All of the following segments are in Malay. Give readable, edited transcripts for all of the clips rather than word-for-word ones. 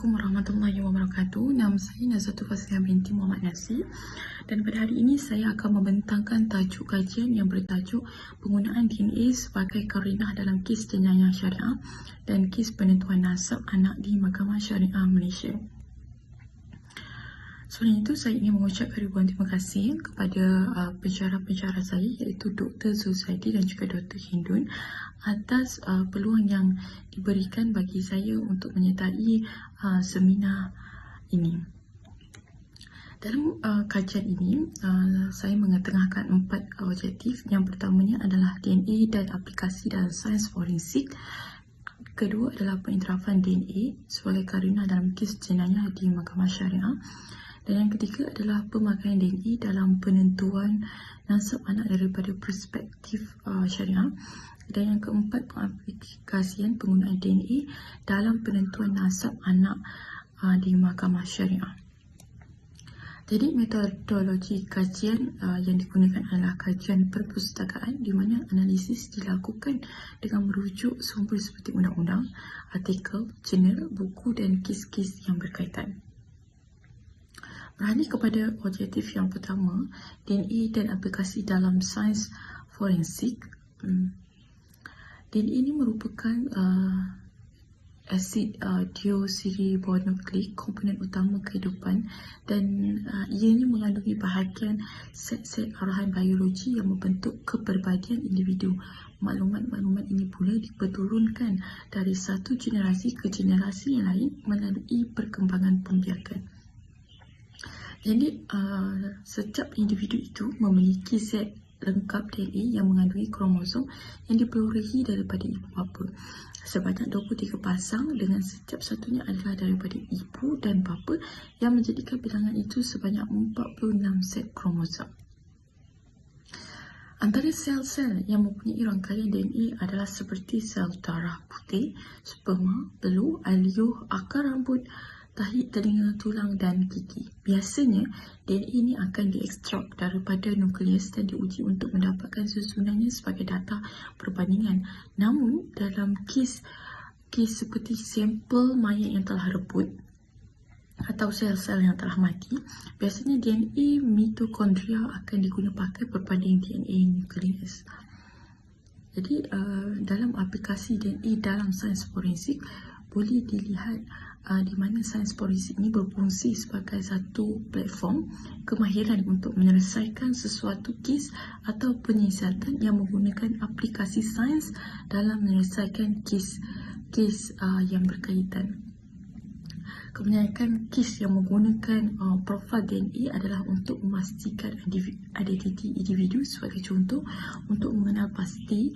Assalamualaikum warahmatullahi wabarakatuh. Nama saya Nazatul Fazliah binti Muhammad Nasir, dan pada hari ini saya akan membentangkan tajuk kajian yang bertajuk penggunaan DNA sebagai karinah dalam kes jenayah syariah dan kes penentuan nasab anak di Mahkamah Syariah Malaysia. Sebelum itu, saya ingin mengucapkan ribuan terima kasih kepada pensyarah-pensyarah saya, iaitu Dr. Zulzaidi dan juga Dr. Hindun, atas peluang yang diberikan bagi saya untuk menyertai seminar ini. Dalam kajian ini, saya mengetengahkan 4 objektif. Yang pertamanya adalah DNA dan aplikasi dalam sains forensik. Kedua adalah pengiktirafan DNA sebagai karinah dalam kes jenayah di Mahkamah Syariah. Dan yang ketiga adalah pemakaian DNA dalam penentuan nasab anak daripada perspektif syariah. Dan yang keempat, pengaplikasian penggunaan DNA dalam penentuan nasab anak di Mahkamah Syariah. Jadi metodologi kajian yang digunakan adalah kajian perpustakaan, di mana analisis dilakukan dengan merujuk sumber seperti undang-undang, artikel, jurnal, buku dan kes-kes yang berkaitan. Beralih kepada objektif yang pertama, DNA dan aplikasi dalam sains forensik. DNA ini merupakan asid deoksiribonukleik, komponen utama kehidupan, dan ianya mengandungi bahagian set-set arahan biologi yang membentuk kepribadian individu. Maklumat-maklumat ini pula diperturunkan dari satu generasi ke generasi yang lain melalui perkembangan pembiakan. Jadi, setiap individu itu memiliki set lengkap DNA yang mengandungi kromosom yang diperolehi daripada ibu bapa. Sebanyak 23 pasang, dengan setiap satunya adalah daripada ibu dan bapa, yang menjadikan bilangan itu sebanyak 46 set kromosom. Antara sel-sel yang mempunyai rangkaian DNA adalah seperti sel darah putih, sperma, belur, air liur, akar rambut, tahi, telinga, tulang dan gigi. Biasanya, DNA ini akan diekstrak daripada nukleus dan diuji untuk mendapatkan susunannya sebagai data perbandingan. Namun, dalam kes seperti sampel mayat yang telah rebut atau sel-sel yang telah mati, biasanya DNA mitokondria akan digunakan pakai berbanding DNA nukleus. Jadi, dalam aplikasi DNA dalam sains forensik, boleh dilihat di mana sains forensik ini berfungsi sebagai satu platform kemahiran untuk menyelesaikan sesuatu kes atau penyiasatan yang menggunakan aplikasi sains dalam menyelesaikan kes yang berkaitan. Kebanyakan kes yang menggunakan profil DNA adalah untuk memastikan identiti individu, sebagai contoh untuk mengenal pasti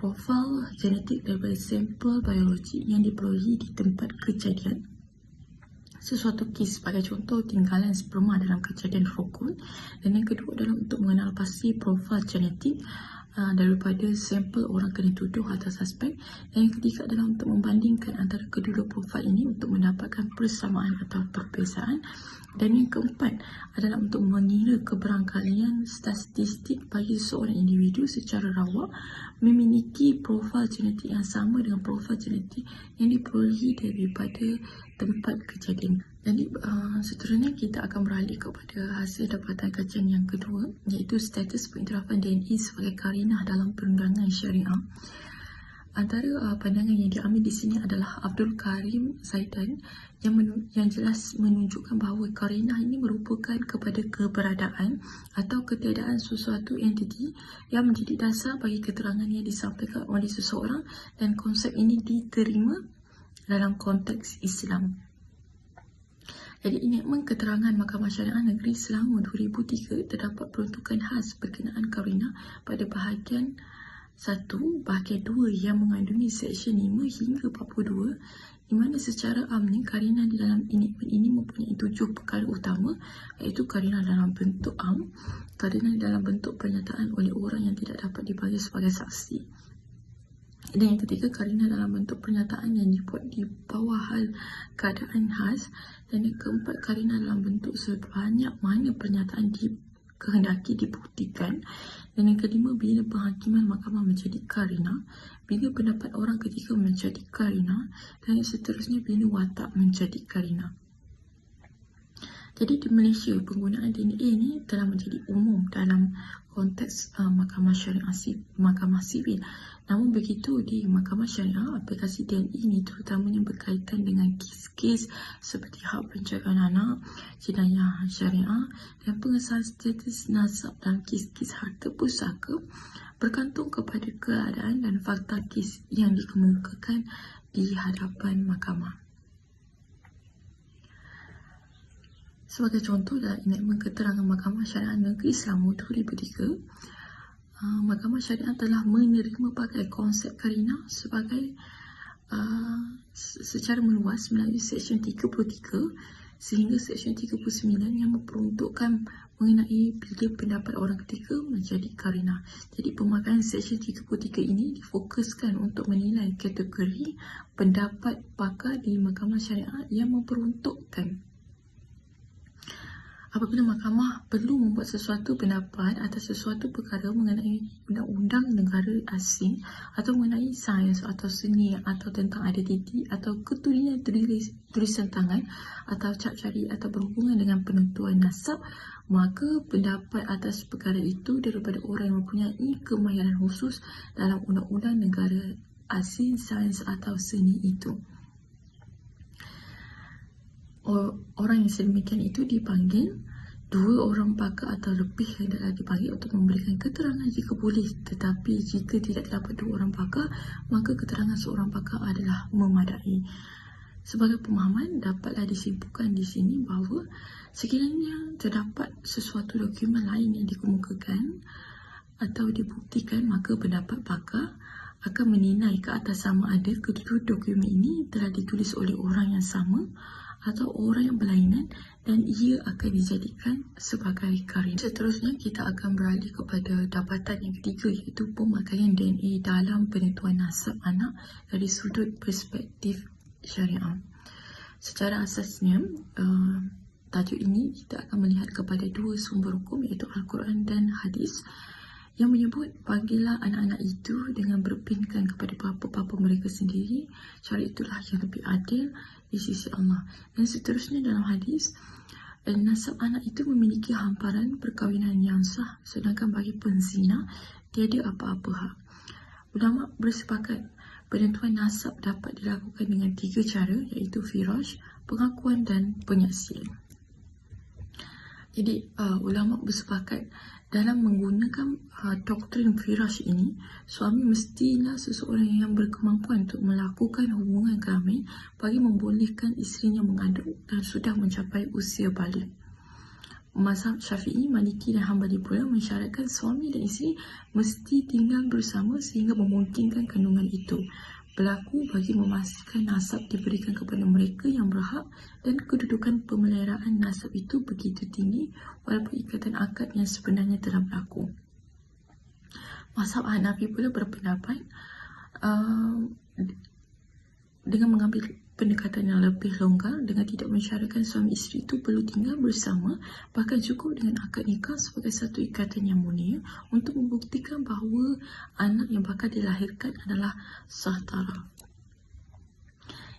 profil genetik daripada sampel biologi yang diperolehi di tempat kejadian sesuatu kes, sebagai contoh tinggalan sperma dalam kejadian rokok. Dan yang kedua adalah untuk mengenal pasti profil genetik daripada sampel orang kena tuduh atau suspek. Dan yang ketiga adalah untuk membandingkan antara kedua profil ini untuk mendapatkan persamaan atau perbezaan. Dan yang keempat adalah untuk mengira keberangkalian statistik bagi seorang individu secara rawa memiliki profil genetik yang sama dengan profil genetik yang diperolehi daripada tempat kejadian. Jadi, seterusnya kita akan beralih kepada hasil dapatan kajian yang kedua, iaitu status pengiktirafan DNA sebagai karinah dalam perundangan syariah. Antara pandangan yang diambil di sini adalah Abdul Karim Zaidan yang jelas menunjukkan bahawa karinah ini merupakan kepada keberadaan atau ketiadaan sesuatu entiti yang menjadi dasar bagi keterangan yang disampaikan oleh seseorang, dan konsep ini diterima dalam konteks Islam. Jadi, enakmen keterangan Mahkamah Syariah Negeri Selangor 2003 terdapat peruntukan khas berkenaan karinah pada bahagian 1, bahagian 2 yang mengandungi Seksyen 5 hingga 42, di mana secara amnya karinah di dalam enakmen ini mempunyai 7 perkara utama, iaitu karinah dalam bentuk am, karinah dalam bentuk pernyataan oleh orang yang tidak dapat dipanggil sebagai saksi, dan yang ketiga, karinah dalam bentuk pernyataan yang dibuat di bawah hal keadaan khas, dan yang keempat, karinah dalam bentuk sebanyak mana pernyataan kehendaki dibuktikan. Dan yang kelima, bila penghakiman mahkamah menjadi karina, bila pendapat orang ketiga menjadi karina, dan yang seterusnya bila watak menjadi karina. Jadi di Malaysia, penggunaan DNA ini telah menjadi umum dalam konteks mahkamah sivil. Namun begitu, di mahkamah syariah, aplikasi DNA ini terutamanya berkaitan dengan kes-kes seperti hak penjagaan anak, jenayah syariah dan pengesahan status nasab dalam kes-kes harta pusaka bergantung kepada keadaan dan fakta kes yang dikemukakan di hadapan mahkamah. Sebagai contoh, dalam enakmen keterangan Mahkamah Syariah Negeri Selangor 2003, Mahkamah Syariah telah menerima pakai konsep karina sebagai secara meluas melalui Seksyen 33 sehingga Seksyen 39 yang memperuntukkan mengenai bila pendapat orang ketiga menjadi karina. Jadi pemakaian Seksyen 33 ini difokuskan untuk menilai kategori pendapat pakar di Mahkamah Syariah yang memperuntukkan apabila mahkamah perlu membuat sesuatu pendapat atas sesuatu perkara mengenai undang-undang negara asing atau mengenai sains atau seni atau tentang identiti atau keturunan tulisan tangan atau cap jari atau berhubungan dengan penentuan nasab, maka pendapat atas perkara itu daripada orang yang mempunyai kemahiran khusus dalam undang-undang negara asing, sains atau seni itu. Orang yang sedemikian itu dipanggil, dua orang pakar atau lebih hendaklah dipanggil untuk memberikan keterangan jika boleh, tetapi jika tidak terdapat dua orang pakar, maka keterangan seorang pakar adalah memadai. Sebagai pemahaman, dapatlah disimpulkan di sini bahawa sekiranya terdapat sesuatu dokumen lain yang dikemukakan atau dibuktikan, maka pendapat pakar akan menilai ke atas sama ada kedua dokumen ini telah ditulis oleh orang yang sama atau orang yang berlainan dan ia akan dijadikan sebagai karina. Seterusnya, kita akan beralih kepada dapatan yang ketiga, iaitu pemakaian DNA dalam penentuan nasab anak dari sudut perspektif syariah. Secara asasnya, tajuk ini kita akan melihat kepada dua sumber hukum, iaitu Al-Quran dan Hadis, yang menyebut panggillah anak-anak itu dengan berpinkan kepada bapa-bapa mereka sendiri. Cara itulah yang lebih adil di sisi Allah. Dan seterusnya dalam hadis, nasab anak itu memiliki hamparan perkahwinan yang sah, sedangkan bagi penzina tiada apa-apa hak. Ulama bersepakat penentuan nasab dapat dilakukan dengan tiga cara, iaitu firash, pengakuan dan penyaksian. Jadi ulama bersepakat dalam menggunakan doktrin firash ini, suami mestilah seseorang yang berkemampuan untuk melakukan hubungan kelamin bagi membolehkan isterinya mengandung dan sudah mencapai usia balik. Mazhab Syafi'i, Maliki dan Hanbali pula mensyaratkan suami dan isteri mesti tinggal bersama sehingga memungkinkan kandungan itu berlaku bagi memastikan nasab diberikan kepada mereka yang berhak dan kedudukan pemeliharaan nasab itu begitu tinggi walaupun ikatan akad yang sebenarnya telah berlaku. Mazhab Hanafi pula berpendapat dengan mengambil pendekatan yang lebih longgar dengan tidak mensyaratkan suami isteri itu perlu tinggal bersama, bahkan cukup dengan akad nikah sebagai satu ikatan yang mulia untuk membuktikan bahawa anak yang bakal dilahirkan adalah sah taraf.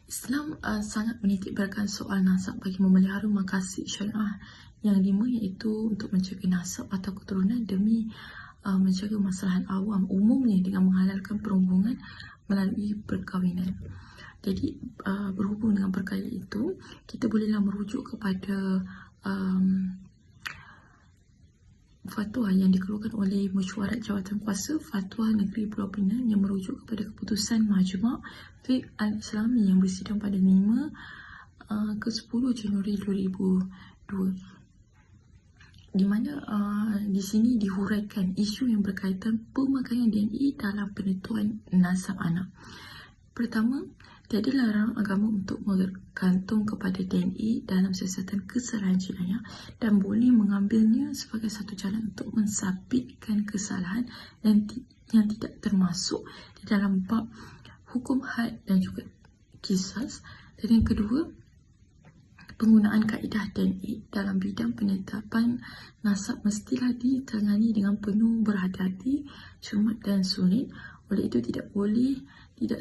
Islam sangat menitikberatkan soal nasab bagi memelihara makasih syariah yang lima, iaitu untuk menjaga nasab atau keturunan demi menjaga maslahat awam, umumnya dengan menghalalkan perhubungan melalui perkahwinan. Jadi berhubung dengan perkara itu, kita bolehlah merujuk kepada fatwa yang dikeluarkan oleh Mesyuarat Jawatan Kuasa Fatwa Negeri Pulau Pinang yang merujuk kepada keputusan Majma' Fiqh Al-Islami yang bersidang pada 5 ke 10 Januari 2002, di mana di sini dihuraikan isu yang berkaitan pemakaian DNA dalam penentuan nasab anak. Pertama, tiada larangan agama untuk bergantung kepada DNA dalam siasatan kesalahan jenayah dan boleh mengambilnya sebagai satu jalan untuk mensabitkan kesalahan yang tidak termasuk di dalam bab hukum had dan juga kisas. Dan yang kedua, penggunaan kaedah DNA dalam bidang penetapan nasab mestilah ditangani dengan penuh berhati-hati, cermat dan sulit. Oleh itu tidak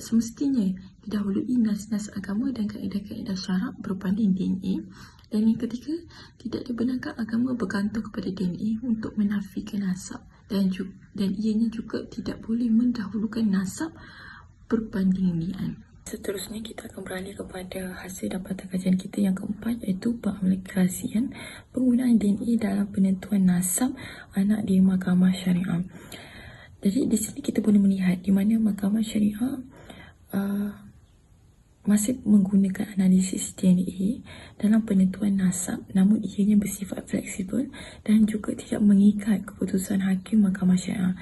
semestinya didahului nas-nas agama dan kaedah-kaedah syarak berbanding DNA. Dan yang ketiga, tidak dibenarkan agama bergantung kepada DNA untuk menafikan nasab, dan ianya juga tidak boleh mendahulukan nasab berbanding li'an. Seterusnya kita akan beralih kepada hasil dapatan kajian kita yang keempat, iaitu pengaplikasian penggunaan DNA dalam penentuan nasab anak di mahkamah syariah. Jadi di sini kita boleh melihat di mana mahkamah syariah masih menggunakan analisis DNA dalam penentuan nasab, namun ianya bersifat fleksibel dan juga tidak mengikat keputusan hakim mahkamah syariah.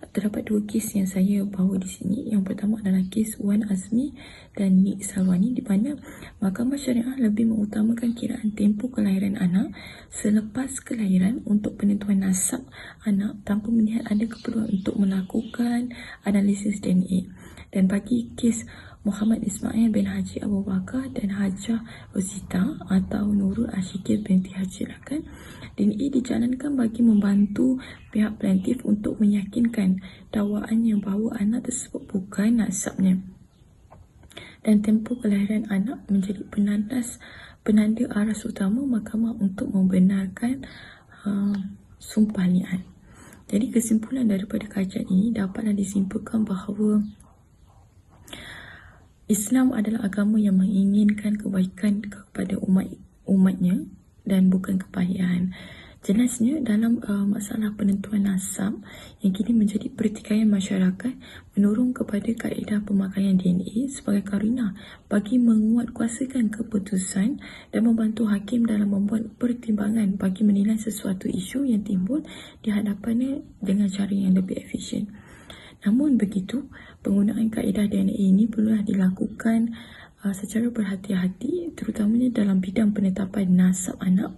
Terdapat dua kes yang saya bawa di sini. Yang pertama adalah kes Wan Azmi dan Nik Salwani, di mana mahkamah syariah lebih mengutamakan kiraan tempoh kelahiran anak selepas kelahiran untuk penentuan nasab anak tanpa melihat ada keperluan untuk melakukan analisis DNA. Dan bagi kes Muhammad Ismail bin Haji Abu Bakar dan Hajah Rosita atau Nurul Ashikir binti Haji Lakan, DNA dijalankan bagi membantu pihak plaintiff untuk meyakinkan dakwaannya bahawa anak tersebut bukan nasabnya. Dan tempoh kelahiran anak menjadi penanda aras utama mahkamah untuk membenarkan sumpah li'an. Jadi kesimpulan daripada kajian ini dapatlah disimpulkan bahawa Islam adalah agama yang menginginkan kebaikan kepada umatnya dan bukan kepahian. Jelasnya dalam masalah penentuan nasab yang kini menjadi pertikaian masyarakat, mendorong kepada kaedah pemakaian DNA sebagai karina bagi menguatkuasakan keputusan dan membantu hakim dalam membuat pertimbangan bagi menilai sesuatu isu yang timbul di hadapannya dengan cara yang lebih efisien. Namun begitu, penggunaan kaedah DNA ini perlulah dilakukan secara berhati-hati, terutamanya dalam bidang penetapan nasab anak,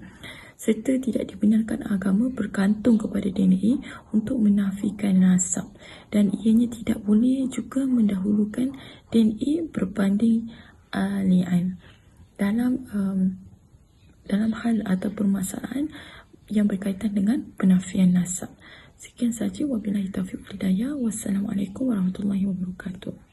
serta tidak dibenarkan agama bergantung kepada DNA untuk menafikan nasab, dan ianya tidak boleh juga mendahulukan DNA berbanding li'an dalam hal atau permasalahan yang berkaitan dengan penafian nasab. Sekian saja, wabillahi taufiq wal hidayah. Wassalamualaikum warahmatullahi wabarakatuh.